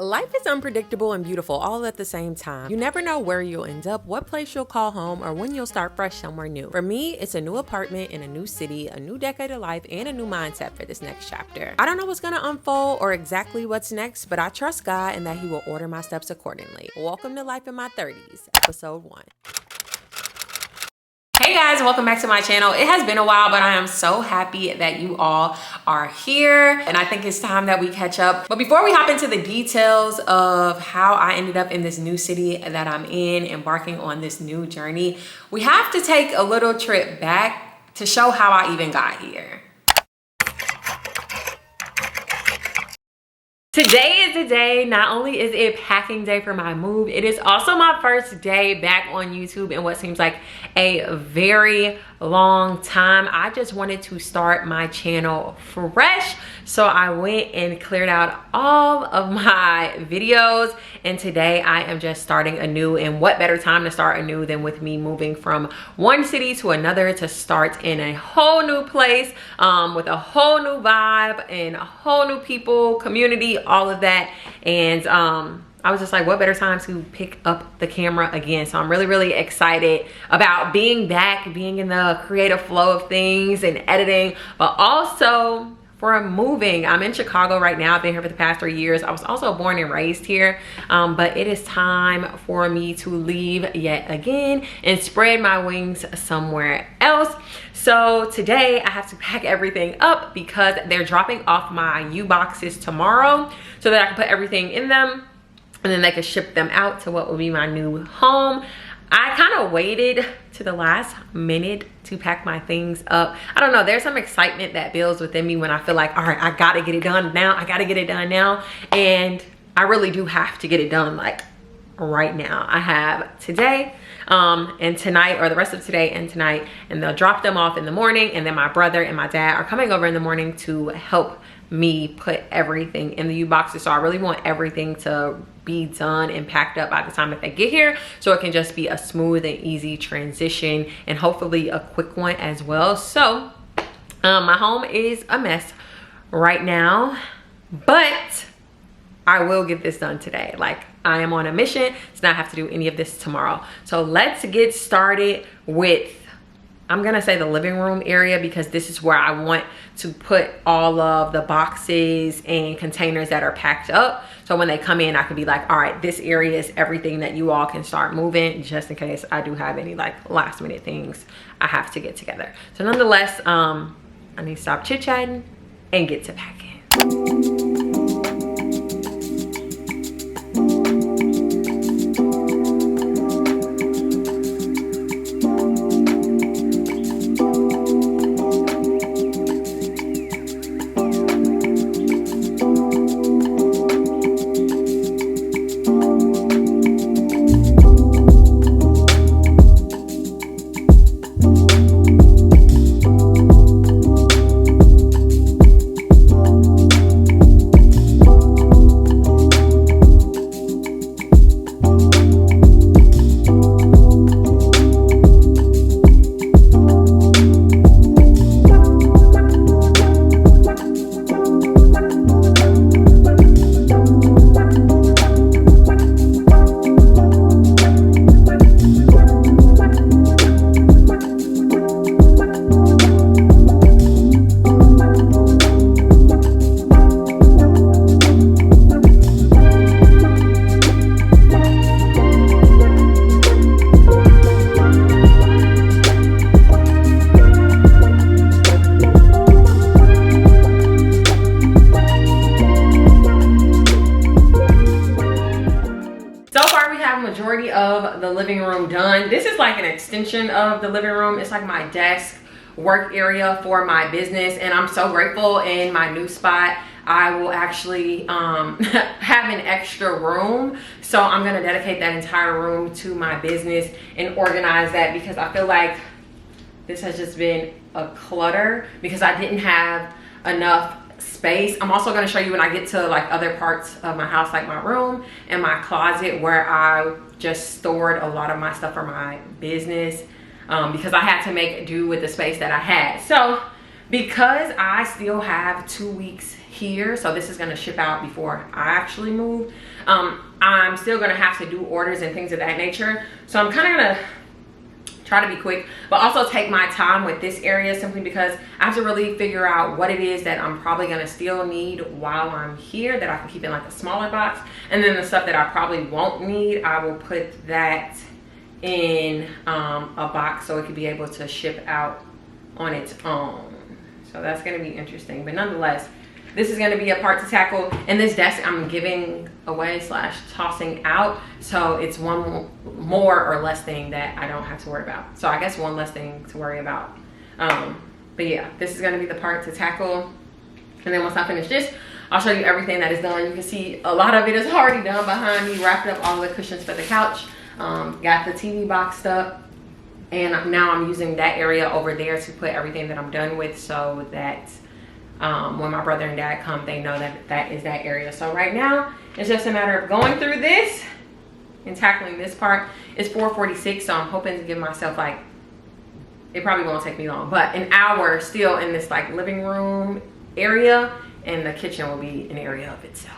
Life is unpredictable and beautiful all at the same time. You never know where you'll end up, what place you'll call home, or when you'll start fresh somewhere new. For me, it's a new apartment in a new city, a new decade of life, and a new mindset for this next chapter. I don't know what's gonna unfold or exactly what's next, but I trust God and that He will order my steps accordingly. Welcome to Life in My 30s, episode 1. Hey guys, welcome back to my channel. It has been a while, but I am so happy that you all are here, and I think it's time that we catch up. But before we hop into the details of how I ended up in this new city that I'm in, embarking on this new journey, we have to take a little trip back to show how I even got here. Today is the day. Not only is it packing day for my move, it is also my first day back on YouTube in what seems like a very long time. I just wanted to start my channel fresh, so I went and cleared out all of my videos, and today I am just starting anew. And what better time to start anew than with me moving from one city to another to start in a whole new place, with a whole new vibe and a whole new people, community, all of that. And I was just like, what better time to pick up the camera again? So I'm really excited about being back, being in the creative flow of things and editing, but also for moving. I'm in Chicago right now. I've been here for the past 3 years. I was also born and raised here, but it is time for me to leave yet again and spread my wings somewhere else. So today I have to pack everything up because they're dropping off my U-boxes tomorrow so that I can put everything in them, and then they can ship them out to what will be my new home. I kind of waited to the last minute to pack my things up. I don't know, there's some excitement that builds within me when I feel like, all right, I gotta get it done now. I gotta get it done now. And I really do have to get it done like right now. I have today and tonight, or the rest of today and tonight, and they'll drop them off in the morning, and then my brother and my dad are coming over in the morning to help me put everything in the U-boxes. So I really want everything to be done and packed up by the time that they get here, so it can just be a smooth and easy transition, and hopefully a quick one as well. So my home is a mess right now, but I will get this done today. Like, I am on a mission to not have to do any of this tomorrow. So let's get started with, I'm gonna say, the living room area, because this is where I want to put all of the boxes and containers that are packed up. So when they come in, I can be like, all right, this area is everything that you all can start moving, just in case I do have any like last minute things I have to get together. So nonetheless, I need to stop chit-chatting and get to packing. Of the living room done. This is like an extension of the living room. It's like my desk work area for my business, and I'm so grateful. In my new spot, I will actually have an extra room, so I'm gonna dedicate that entire room to my business and organize that, because I feel like this has just been a clutter because I didn't have enough space. I'm also going to show you when I get to like other parts of my house, like my room and my closet, where I just stored a lot of my stuff for my business, because I had to make do with the space that I had. So because I still have 2 weeks here, so this is going to ship out before I actually move. I'm still going to have to do orders and things of that nature, so I'm kind of going to try to be quick, but also take my time with this area, simply because I have to really figure out what it is that I'm probably going to still need while I'm here, that I can keep in like a smaller box, and then the stuff that I probably won't need, I will put that in a box so it could be able to ship out on its own. So that's going to be interesting, but nonetheless, this is going to be a part to tackle. And this desk I'm giving away / tossing out, so it's one more or less thing that I don't have to worry about. So I guess one less thing to worry about. But yeah, this is going to be the part to tackle. And then once I finish this, I'll show you everything that is done. You can see a lot of it is already done behind me. Wrapped up all the cushions for the couch, got the TV boxed up, and now I'm using that area over there to put everything that I'm done with, so that when my brother and dad come, they know that that is that area. So right now it's just a matter of going through this and tackling this part. It's 4:46, so I'm hoping to give myself, like, it probably won't take me long, but an hour still in this like living room area, and the kitchen will be an area of itself.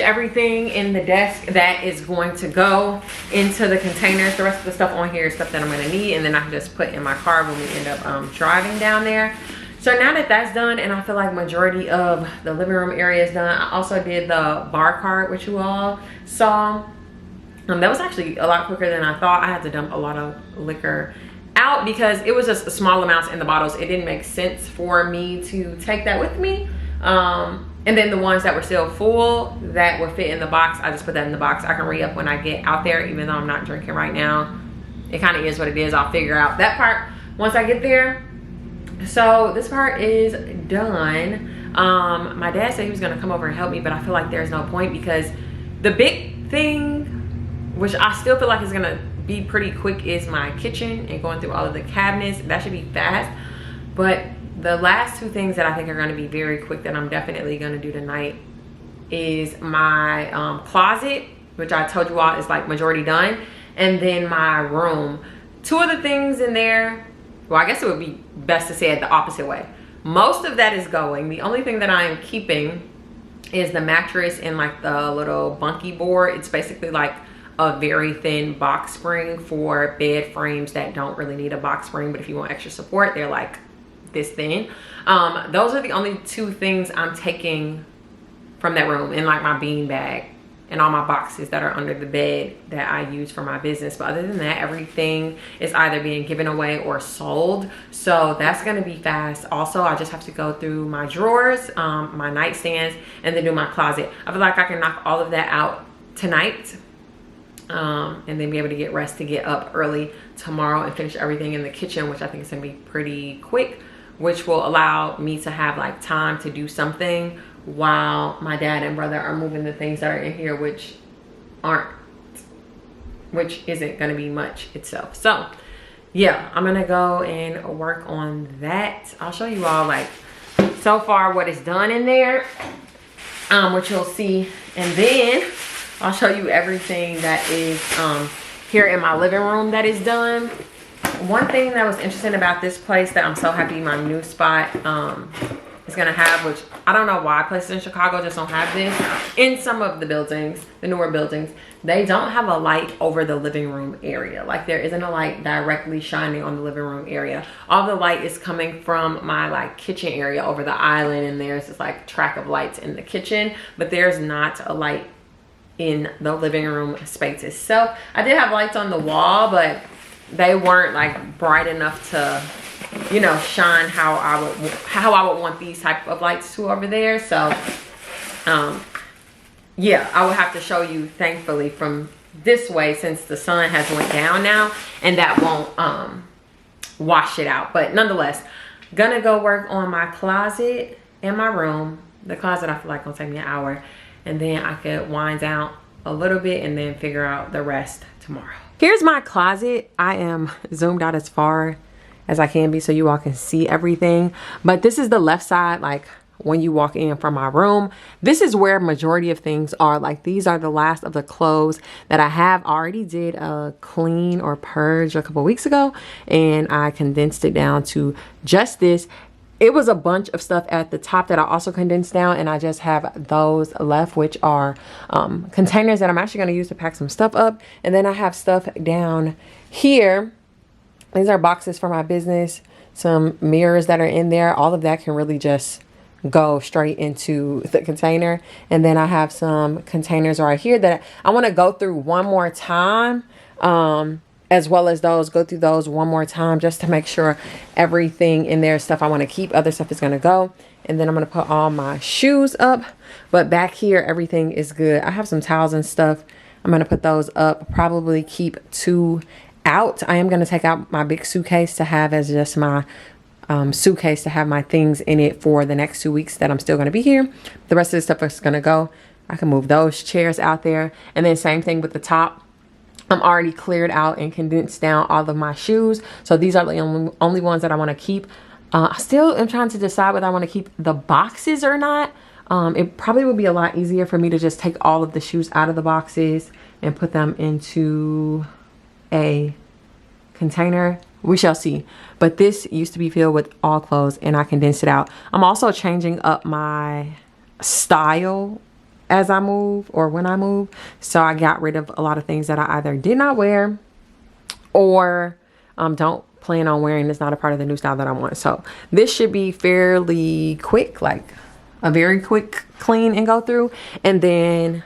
Everything in the desk that is going to go into the containers. The rest of the stuff on here is stuff that I'm going to need, and then I can just put in my car when we end up driving down there. So now that that's done, and I feel like majority of the living room area is done, I also did the bar cart, which you all saw. That was actually a lot quicker than I thought. I had to dump a lot of liquor out because it was just small amounts in the bottles. It didn't make sense for me to take that with me. And then the ones that were still full that would fit in the box, I just put that in the box. I can re-up when I get out there, even though I'm not drinking right now. It kind of is what it is. I'll figure out that part once I get there. So this part is done. My dad said he was going to come over and help me, but I feel like there's no point, because the big thing, which I still feel like is going to be pretty quick, is my kitchen and going through all of the cabinets. That should be fast. But the last two things that I think are going to be very quick that I'm definitely going to do tonight is my closet, which I told you all is like majority done, and then my room. Two of the things in there, well, I guess it would be best to say it the opposite way. Most of that is going. The only thing that I am keeping is the mattress and like the little bunkie board. It's basically like a very thin box spring for bed frames that don't really need a box spring, but if you want extra support, they're like this thin. Those are the only two things I'm taking from that room, and like my bean bag and all my boxes that are under the bed that I use for my business. But other than that, everything is either being given away or sold, so that's going to be fast. Also, I just have to go through my drawers, my nightstands, and then do my closet. I feel like I can knock all of that out tonight, and then be able to get rest to get up early tomorrow and finish everything in the kitchen, which I think is going to be pretty quick, which will allow me to have like time to do something while my dad and brother are moving the things that are in here, which isn't going to be much itself. So yeah, I'm gonna go and work on that. I'll show you all like so far what is done in there, which you'll see, and then I'll show you everything that is here in my living room that is done. One thing that was interesting about this place that I'm so happy my new spot is gonna have, which I don't know why places in Chicago just don't have this. In some of the buildings, the newer buildings, they don't have a light over the living room area. Like there isn't a light directly shining on the living room area. All the light is coming from my like kitchen area over the island, and there's this like track of lights in the kitchen, but there's not a light in the living room space itself. I did have lights on the wall, but they weren't like bright enough to, you know, shine how I would want these type of lights to over there. So yeah, I will have to show you, thankfully, from this way, since the sun has went down now, and that won't wash it out. But nonetheless, gonna go work on my closet and my room. The closet I feel like gonna take me an hour, and then I could wind down a little bit and then figure out the rest tomorrow. Here's my closet. I am zoomed out as far as I can be so you all can see everything, but this is the left side. Like when you walk in from my room, this is where majority of things are. Like these are the last of the clothes that I have already did a clean or purge a couple weeks ago, and I condensed it down to just this. It was a bunch of stuff at the top that I also condensed down, and I just have those left, which are containers that I'm actually going to use to pack some stuff up. And then I have stuff down here. These are boxes for my business, some mirrors that are in there. All of that can really just go straight into the container. And then I have some containers right here that I want to go through one more time, as well as those, go through those one more time just to make sure everything in there, stuff I want to keep, other stuff is going to go. And then I'm going to put all my shoes up. But back here, everything is good. I have some towels and stuff. I'm going to put those up, probably keep 2 out. I am going to take out my big suitcase to have as just my suitcase to have my things in it for the next 2 weeks that I'm still going to be here. The rest of the stuff is going to go. I can move those chairs out there. And then same thing with the top. I'm already cleared out and condensed down all of my shoes. So these are the only ones that I want to keep. I still am trying to decide whether I want to keep the boxes or not. It probably would be a lot easier for me to just take all of the shoes out of the boxes and put them into a container. We shall see. But this used to be filled with all clothes, and I condensed it out. I'm also changing up my style as I move, or when I move. So I got rid of a lot of things that I either did not wear or don't plan on wearing. It's not a part of the new style that I want. So this should be fairly quick, like a very quick clean and go through. And then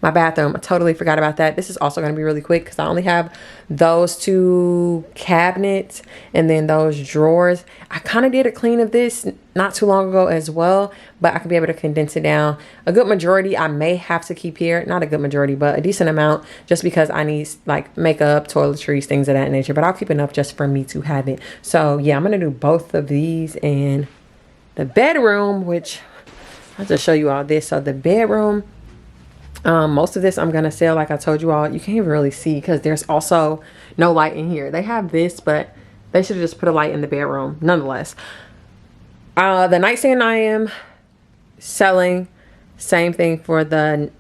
my bathroom, I totally forgot about that. This is also going to be really quick because I only have those 2 cabinets and then those drawers. I kind of did a clean of this not too long ago as well, but I could be able to condense it down. A good majority I may have to keep here. Not a good majority, but a decent amount, just because I need like makeup, toiletries, things of that nature. But I'll keep enough just for me to have it. So yeah, I'm going to do both of these. And the bedroom, which I'll just show you all this. So the bedroom, most of this I'm gonna sell. Like I told you all, you can't even really see because there's also no light in here. They have this, but they should have just put a light in the bedroom nonetheless. The nightstand I am selling. Same thing for the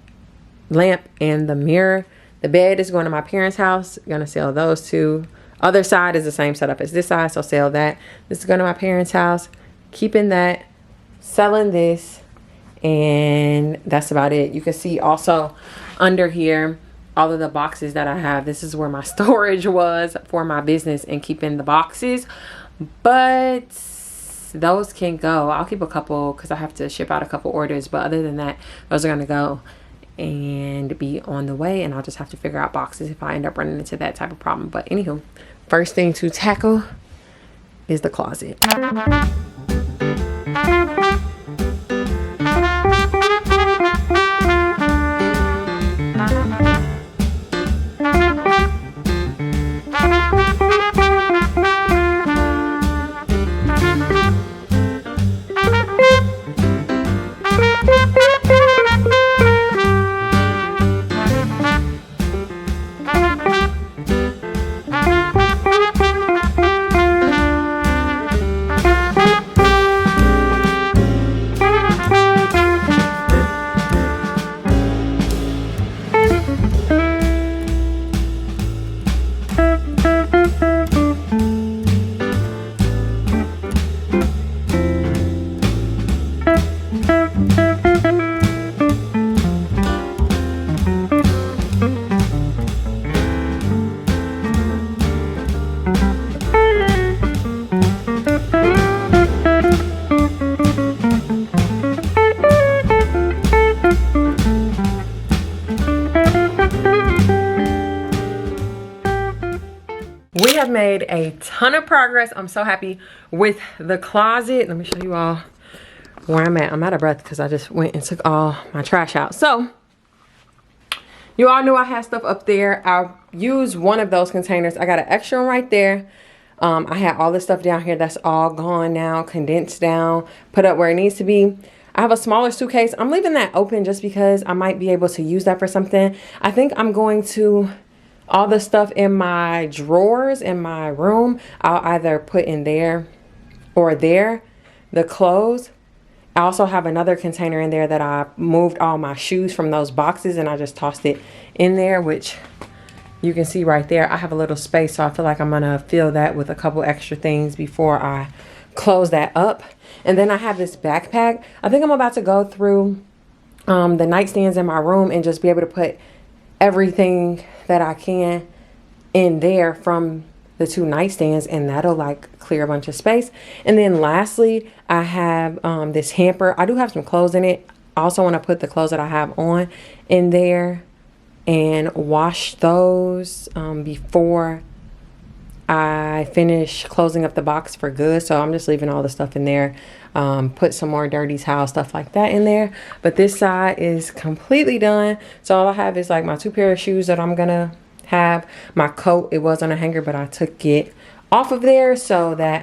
lamp and the mirror. The bed is going to my parents' house. Gonna sell those 2. Other side is the same setup as this side, so sell that. This is going to my parents' house. Keeping that, selling this. And that's about it. You can see also under here all of the boxes that I have. This is where my storage was for my business and keeping the boxes, but those can go. I'll keep a couple because I have to ship out a couple orders, but other than that, those are going to go and be on the way, and I'll just have to figure out boxes if I end up running into that type of problem. But anywho, first thing to tackle is the closet. made a ton of progress. I'm so happy with the closet. Let me show you all where I'm at. I'm out of breath because I just went and took all my trash out. So you all knew I had stuff up there. I'll use one of those containers. I got an extra one right there. I had all this stuff down here that's all gone now, condensed down, put up where it needs to be. I have a smaller suitcase. I'm leaving that open just because I might be able to use that for something. I think I'm going to, all the stuff in my drawers in my room, I'll either put in there or there, the clothes. I also have another container in there that I moved all my shoes from those boxes and I just tossed it in there, which you can see right there. I have a little space, so I feel like I'm gonna fill that with a couple extra things before I close that up. And then I have this backpack. I think I'm about to go through the nightstands in my room and just be able to put everything that I can in there from the 2 nightstands, and that'll like clear a bunch of space. And then lastly, I have this hamper. I do have some clothes in it. I also want to put the clothes that I have on in there and wash those before I finish closing up the box for good. So I'm just leaving all the stuff in there. Put some more dirty towel stuff like that in there. But this side is completely done. So all I have is like my 2 pair of shoes that I'm gonna have. My coat, it was on a hanger, but I took it off of there so that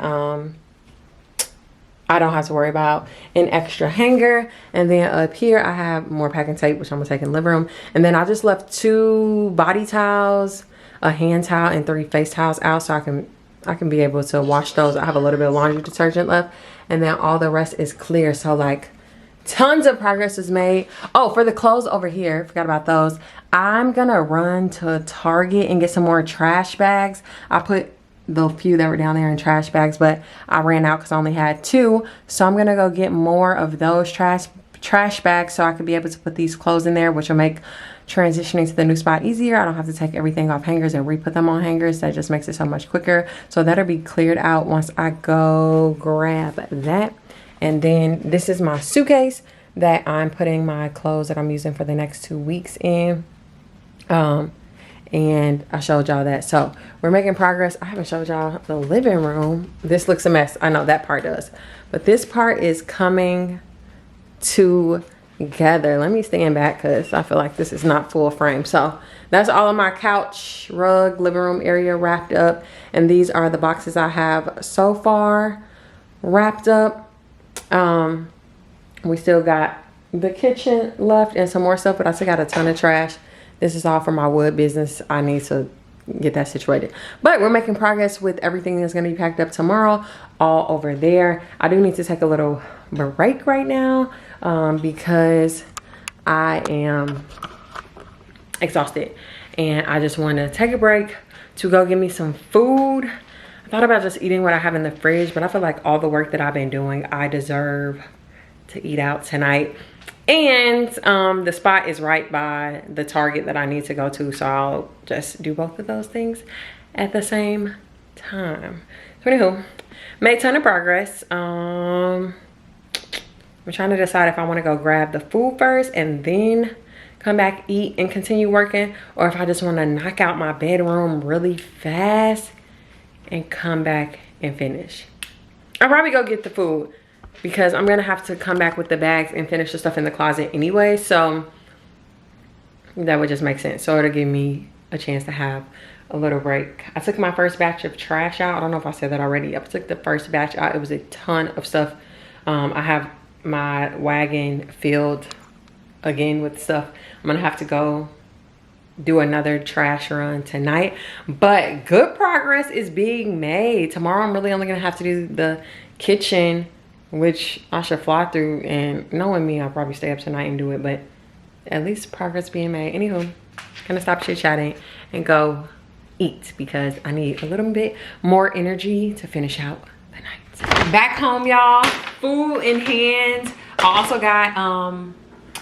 I don't have to worry about an extra hanger. And then up here I have more packing tape, which I'm gonna take in the living room. And then I just left 2 body towels, a hand towel, and 3 face towels out so I can be able to wash those. I have a little bit of laundry detergent left, and then all the rest is clear. So like tons of progress is made. Oh, for the clothes over here, forgot about those. I'm gonna run to Target and get some more trash bags. I put the few that were down there in trash bags, but I ran out because I only had 2. So I'm gonna go get more of those trash bags so I could be able to put these clothes in there, which will make transitioning to the new spot easier. I don't have to take everything off hangers and re-put them on hangers. That just makes it so much quicker. So that'll be cleared out once I go grab that. And then this is my suitcase that I'm putting my clothes that I'm using for the next 2 weeks in. And I showed y'all that. So we're making progress. I haven't showed y'all the living room. This looks a mess. I know that part does, but this part is coming together. Let me stand back because I feel like this is not full frame. So that's all of my couch, rug, living room area wrapped up. And these are the boxes I have so far wrapped up. We still got the kitchen left and some more stuff, but I still got a ton of trash. This is all for my wood business. I need to get that situated. But we're making progress with everything that's going to be packed up tomorrow, all over there. I do need to take a little break right now because I am exhausted. And I just want to take a break to go get me some food. I thought about just eating what I have in the fridge, but I feel like all the work that I've been doing, I deserve to eat out tonight. And the spot is right by the Target that I need to go to, so I'll just do both of those things at the same time. So anywho, made a ton of progress. I'm trying to decide if I want to go grab the food first and then come back, eat, and continue working, or if I just want to knock out my bedroom really fast and come back and finish. I'll probably go get the food because I'm gonna have to come back with the bags and finish the stuff in the closet anyway, so that would just make sense. So it'll give me a chance to have a little break. I took my first batch of trash out. I don't know if I said that already. I took the first batch out. It was a ton of stuff. I have my wagon filled again with stuff. I'm gonna have to go do another trash run tonight, but good progress is being made. Tomorrow I'm really only gonna have to do the kitchen, which I should fly through, and knowing me, I'll probably stay up tonight and do it, but at least progress being made. Anywho, gonna stop chit-chatting and go eat because I need a little bit more energy to finish out the night. Back home, y'all, food in hand. I also got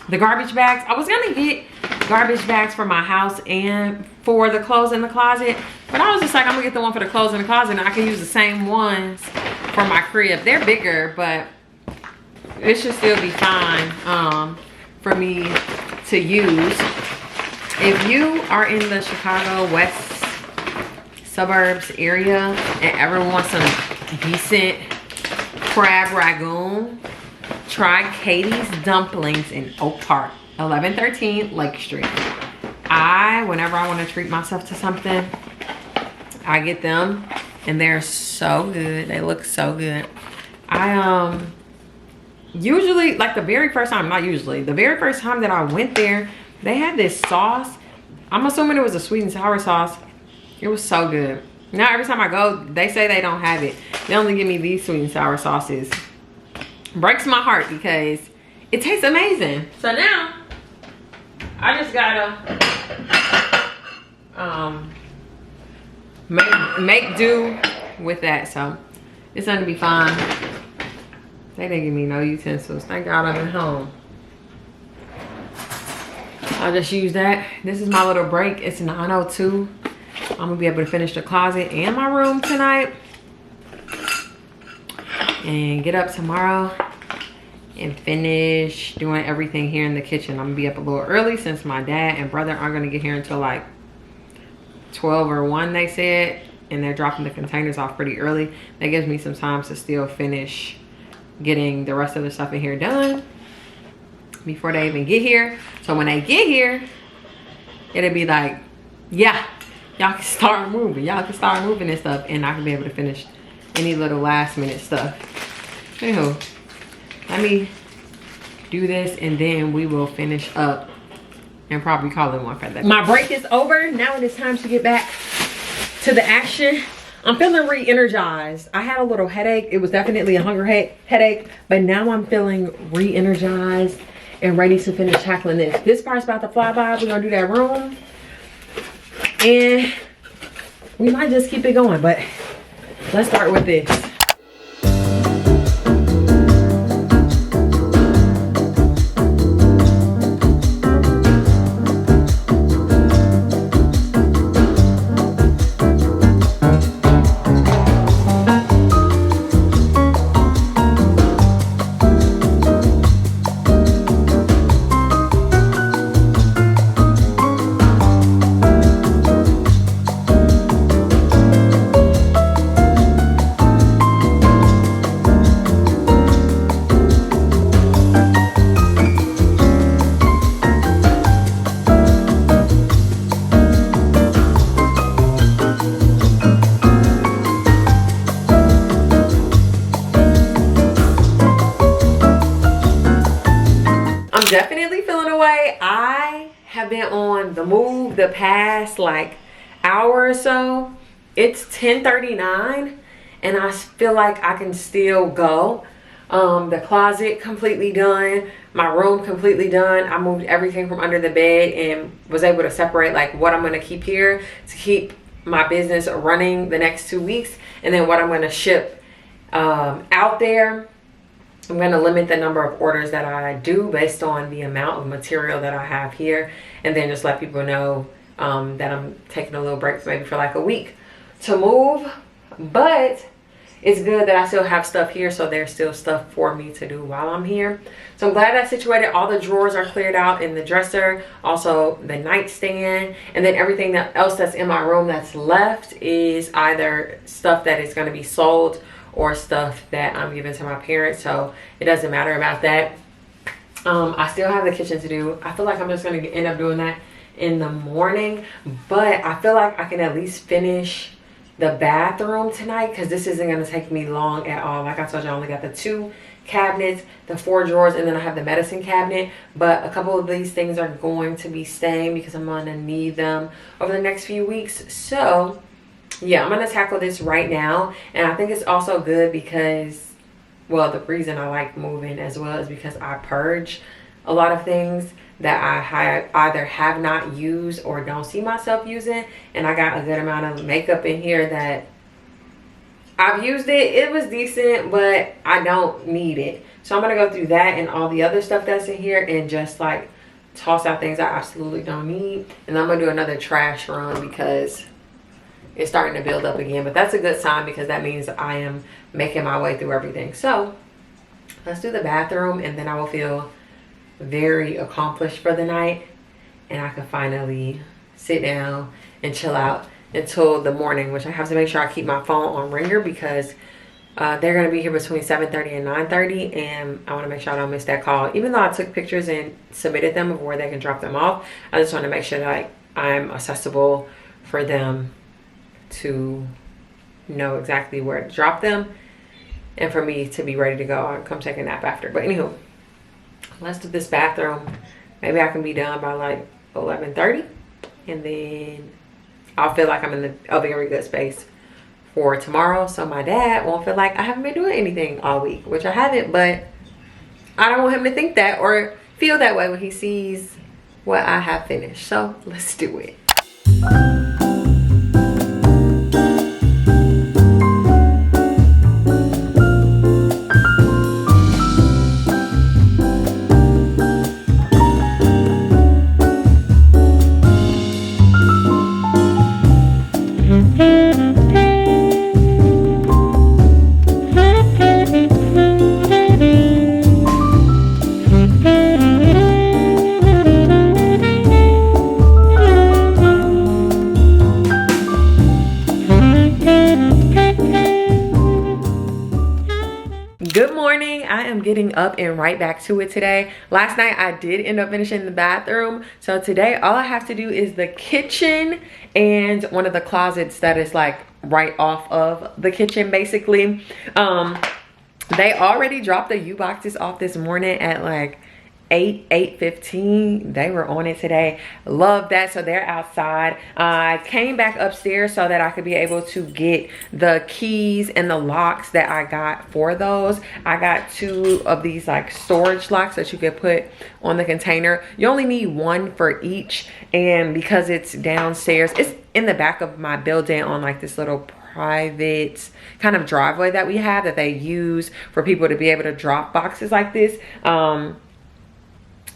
the garbage bags. I was gonna get garbage bags for my house and for the clothes in the closet, but I was just like, I'm gonna get the one for the clothes in the closet and I can use the same ones for my crib. They're bigger, but it should still be fine for me to use. If you are in the Chicago West suburbs area and everyone wants some decent crab ragoon, try Katie's Dumplings in Oak Park, 1113 Lake Street. Whenever I want to treat myself to something, I get them and they're so good. They look so good. I usually, like the very first time that I went there, they had this sauce. I'm assuming it was a sweet and sour sauce. It was so good. Now every time I go, they say they don't have it. They only give me these sweet and sour sauces. Breaks my heart because it tastes amazing. So now I just gotta make do with that. So it's gonna be fine. They didn't give me no utensils. Thank God I'm at home. I'll just use that. This is my little break. It's 9:02. I'm gonna be able to finish the closet and my room tonight and get up tomorrow and finish doing everything here in the kitchen. I'm gonna be up a little early since my dad and brother aren't gonna get here until like 12 or 1, they said, and they're dropping the containers off pretty early. That gives me some time to still finish getting the rest of the stuff in here done before they even get here. So when they get here, it'll be like, yeah, y'all can start moving. Y'all can start moving and stuff, and I can be able to finish any little last minute stuff. Anywho, let me do this and then we will finish up and probably call it one for that. My break is over. Now it is time to get back to the action. I'm feeling re-energized. I had a little headache. It was definitely a hunger headache, but now I'm feeling re-energized and ready to finish tackling this. This part's about to fly by. We're gonna do that room and we might just keep it going, but let's start with this. Definitely feeling away. I have been on the move the past like hour or so. It's 10:39 and I feel like I can still go. The closet completely done, my room completely done. I moved everything from under the bed and was able to separate like what I'm going to keep here to keep my business running the next 2 weeks, and then what I'm going to ship out there. I'm going to limit the number of orders that I do based on the amount of material that I have here, and then just let people know that I'm taking a little break maybe for like a week to move. But it's good that I still have stuff here, so there's still stuff for me to do while I'm here. So I'm glad that's situated. All the drawers are cleared out in the dresser, also the nightstand, and then everything else that's in my room that's left is either stuff that is going to be sold or stuff that I'm giving to my parents, so it doesn't matter about that. I still have the kitchen to do. I feel like I'm just gonna end up doing that in the morning, but I feel like I can at least finish the bathroom tonight because this isn't gonna take me long at all. Like I told you, I only got the 2 cabinets, the 4 drawers, and then I have the medicine cabinet, but a couple of these things are going to be staying because I'm gonna need them over the next few weeks. So yeah, I'm gonna tackle this right now. And I think it's also good because, well, the reason I like moving as well is because I purge a lot of things that I either have not used or don't see myself using. And I got a good amount of makeup in here that I've used it. It was decent, but I don't need it. So I'm gonna go through that and all the other stuff that's in here and just like toss out things I absolutely don't need. And I'm gonna do another trash run because it's starting to build up again, but that's a good sign because that means I am making my way through everything. So let's do the bathroom and then I will feel very accomplished for the night and I can finally sit down and chill out until the morning, which I have to make sure I keep my phone on ringer because they're going to be here between 7:30 and 9:30, and I want to make sure I don't miss that call. Even though I took pictures and submitted them of where they can drop them off, I just want to make sure that I'm accessible for them to know exactly where to drop them and for me to be ready to go. I'll come take a nap after. But anywho, let's do this bathroom. Maybe I can be done by like 11:30, and then I'll feel like I'm in a very good space for tomorrow, so my dad won't feel like I haven't been doing anything all week, which I haven't, but I don't want him to think that or feel that way when he sees what I have finished. So let's do it. Good morning. I am getting up and right back to it today. Last night I did end up finishing the bathroom, so today all I have to do is the kitchen and one of the closets that is like right off of the kitchen basically. They already dropped the U-boxes off this morning at like 8:15. They were on it today. Love that. So they're outside. I came back upstairs so that I could be able to get the keys and the locks that I got for those. I got 2 of these like storage locks that you could put on the container. You only need 1 for each, and because it's downstairs, it's in the back of my building on like this little private kind of driveway that we have that they use for people to be able to drop boxes like this.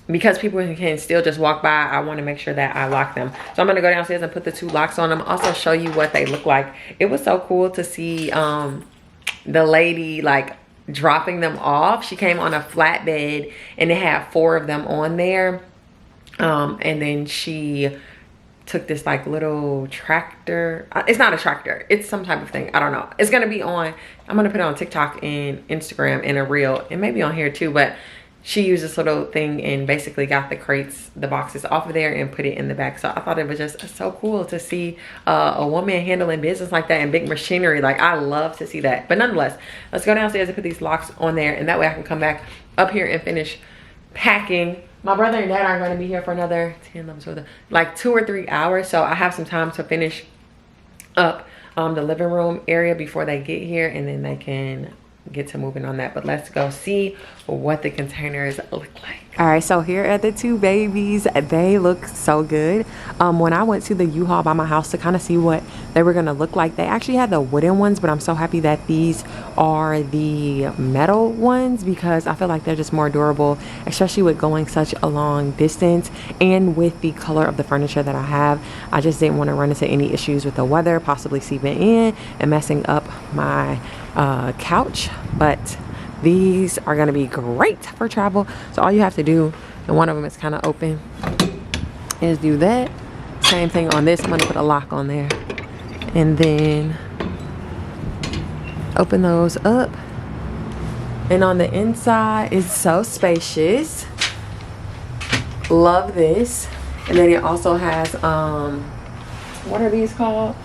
Because people can still just walk by, I want to make sure that I lock them. So I'm going to go downstairs and put the 2 locks on them. Also show you what they look like. It was so cool to see the lady like dropping them off. She came on a flatbed and it had 4 of them on there. And then she took this like little tractor. It's not a tractor. It's some type of thing. I don't know. It's going to be on. I'm going to put it on TikTok and Instagram in a reel, and maybe on here too. But she used this little thing and basically got the crates, the boxes off of there and put it in the back. So I thought it was just so cool to see a woman handling business like that and big machinery. Like, I love to see that. But nonetheless, let's go downstairs and put these locks on there, and that way I can come back up here and finish packing. My brother and dad are going to be here for another 2 or 3 hours. So I have some time to finish up the living room area before they get here, and then they can get to moving on that. But let's go see what the containers look like. All right, so here are the 2 babies. They look so good. When I went to the U-Haul by my house to kind of see what they were gonna look like, they actually had the wooden ones, but I'm so happy that these are the metal ones because I feel like they're just more durable, especially with going such a long distance and with the color of the furniture that I have. I just didn't want to run into any issues with the weather possibly seeping in and messing up my couch. But these are going to be great for travel. So all you have to do, and one of them is kind of open, is do that. Same thing on this. I'm going to put a lock on there and then open those up. And on the inside is so spacious. Love this. And then it also has what are these called?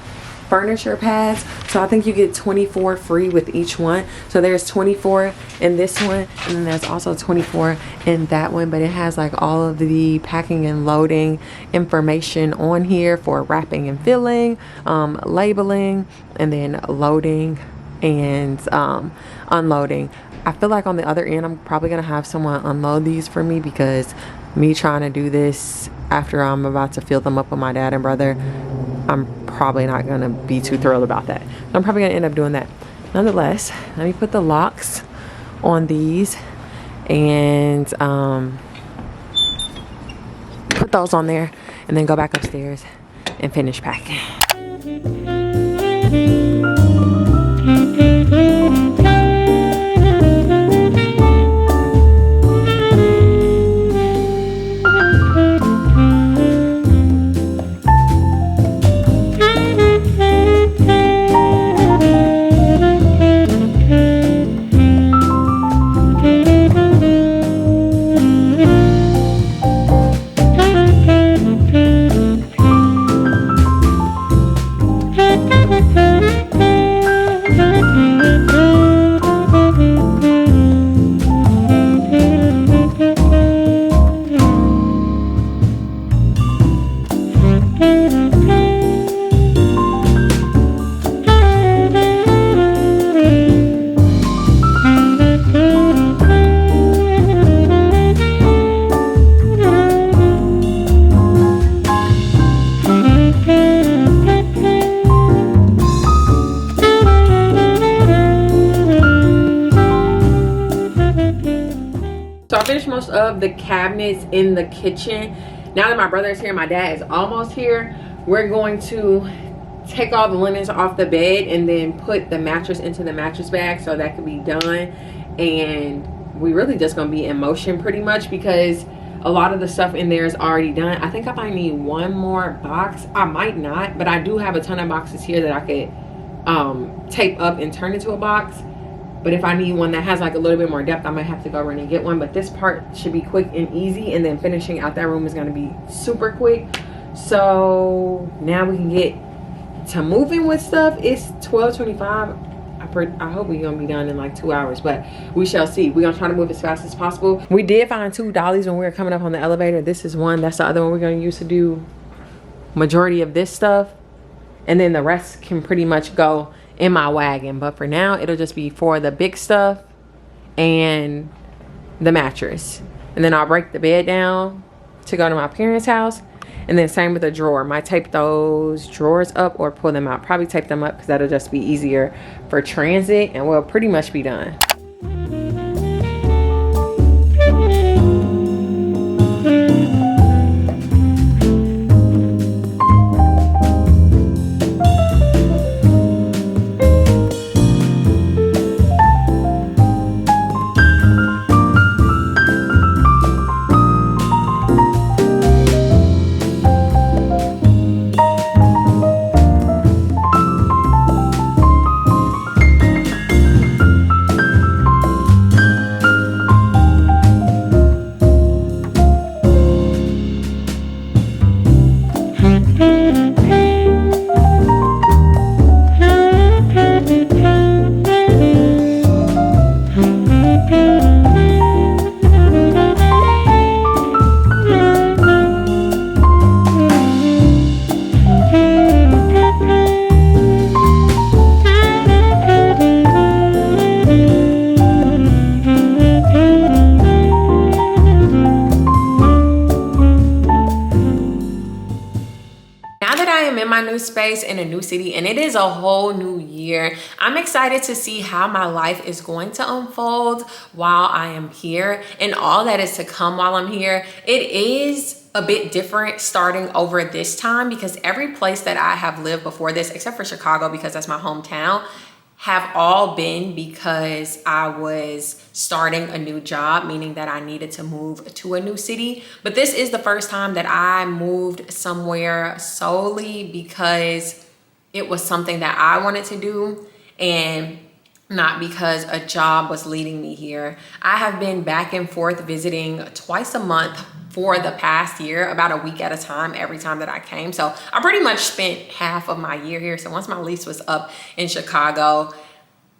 Furniture pads. So I think you get 24 free with each one. So there's 24 in this one, and then there's also 24 in that one, but it has like all of the packing and loading information on here for wrapping and filling, labeling, and then loading and unloading. I feel like on the other end I'm probably gonna have someone unload these for me, because me trying to do this after I'm about to fill them up with my dad and brother, I'm probably not gonna be too thrilled about that. I'm probably gonna end up doing that. Nonetheless, let me put the locks on these and put those on there, and then go back upstairs and finish packing. So I finished most of the cabinets in the kitchen. Now that my brother is here, my dad is almost here, we're going to take all the linens off the bed and then put the mattress into the mattress bag so that can be done. And we really just gonna be in motion pretty much because a lot of the stuff in there is already done. I think I might need one more box. I might not, but I do have a ton of boxes here that I could tape up and turn into a box. But if I need one that has like a little bit more depth, I might have to go run and get one. But this part should be quick and easy, and then finishing out that room is going to be super quick. So now we can get to moving with stuff. It's 12:25. I hope we're gonna be done in like 2 hours, but we shall see. We're gonna try to move as fast as possible. We did find 2 dollies when we were coming up on the elevator. This is one. That's the other one we're gonna use to do majority of this stuff, and then the rest can pretty much go in my wagon. But for now, it'll just be for the big stuff and the mattress, and then I'll break the bed down to go to my parents' house. And then same with the drawer. Might tape those drawers up or pull them out. Probably tape them up because that'll just be easier for transit, and we'll pretty much be done. Space in a new city, and it is a whole new year. I'm excited to see how my life is going to unfold while I am here and all that is to come while I'm here. It is a bit different starting over this time because every place that I have lived before this, except for Chicago because that's my hometown, have all been because I was starting a new job, meaning that I needed to move to a new city. But this is the first time that I moved somewhere solely because it was something that I wanted to do and not because a job was leading me here. I have been back and forth visiting twice a month for the past year, about a week at a time, every time that I came. So I pretty much spent half of my year here. So once my lease was up in Chicago,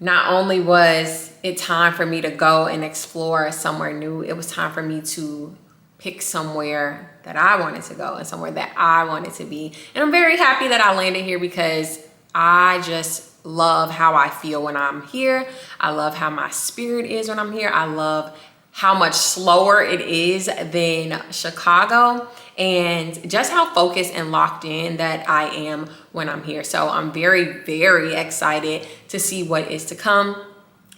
not only was it time for me to go and explore somewhere new, it was time for me to pick somewhere that I wanted to go and somewhere that I wanted to be. And I'm very happy that I landed here because I just love how I feel when I'm here. I love how my spirit is when I'm here. I love how much slower it is than Chicago and just how focused and locked in that I am when I'm here. So I'm very, very excited to see what is to come.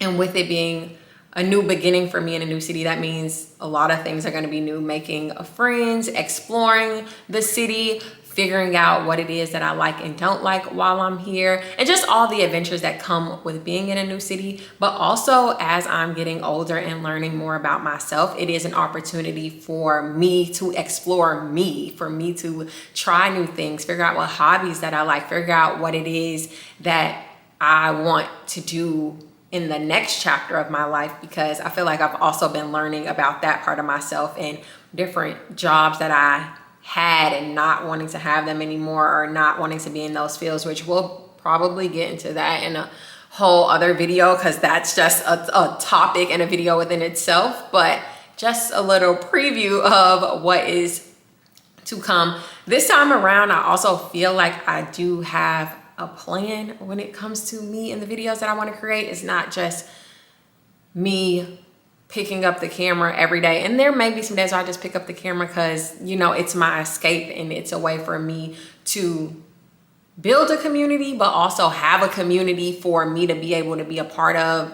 And with it being a new beginning for me in a new city, that means a lot of things are going to be new. Making friends, exploring the city, figuring out what it is that I like and don't like while I'm here, and just all the adventures that come with being in a new city. But also, as I'm getting older and learning more about myself, it is an opportunity for me to explore me, for me to try new things, figure out what hobbies that I like, figure out what it is that I want to do in the next chapter of my life, because I feel like I've also been learning about that part of myself and different jobs that I had and not wanting to have them anymore, or not wanting to be in those fields, which we'll probably get into that in a whole other video because that's just a topic and a video within itself. But just a little preview of what is to come. This time around, I also feel like I do have a plan when it comes to me and the videos that I want to create. It's not just me picking up the camera every day. And there may be some days where I just pick up the camera because, you know, it's my escape and it's a way for me to build a community, but also have a community for me to be able to be a part of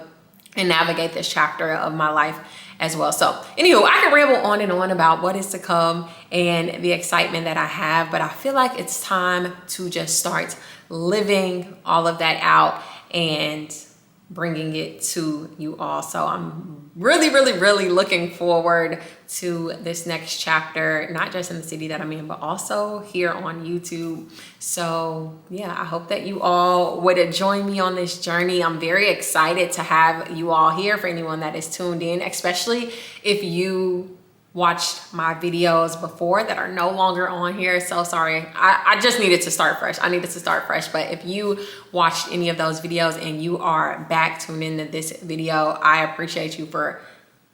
and navigate this chapter of my life as well. So anywho, I can ramble on and on about what is to come and the excitement that I have, but I feel like it's time to just start living all of that out and bringing it to you all. So I'm really looking forward to this next chapter, not just in the city that I'm in, but also here on YouTube. So yeah, I hope that you all would join me on this journey. I'm very excited to have you all here, for anyone that is tuned in, especially if you watched my videos before that are no longer on here. So sorry, I just needed to start fresh. I needed to start fresh. But if you watched any of those videos and you are back tuned into this video, I appreciate you for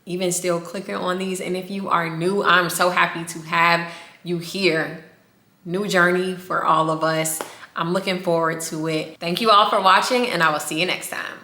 even still clicking on these. And if you are new, I'm so happy to have you here. New journey for all of us. I'm looking forward to it. Thank you all for watching, and I will see you next time.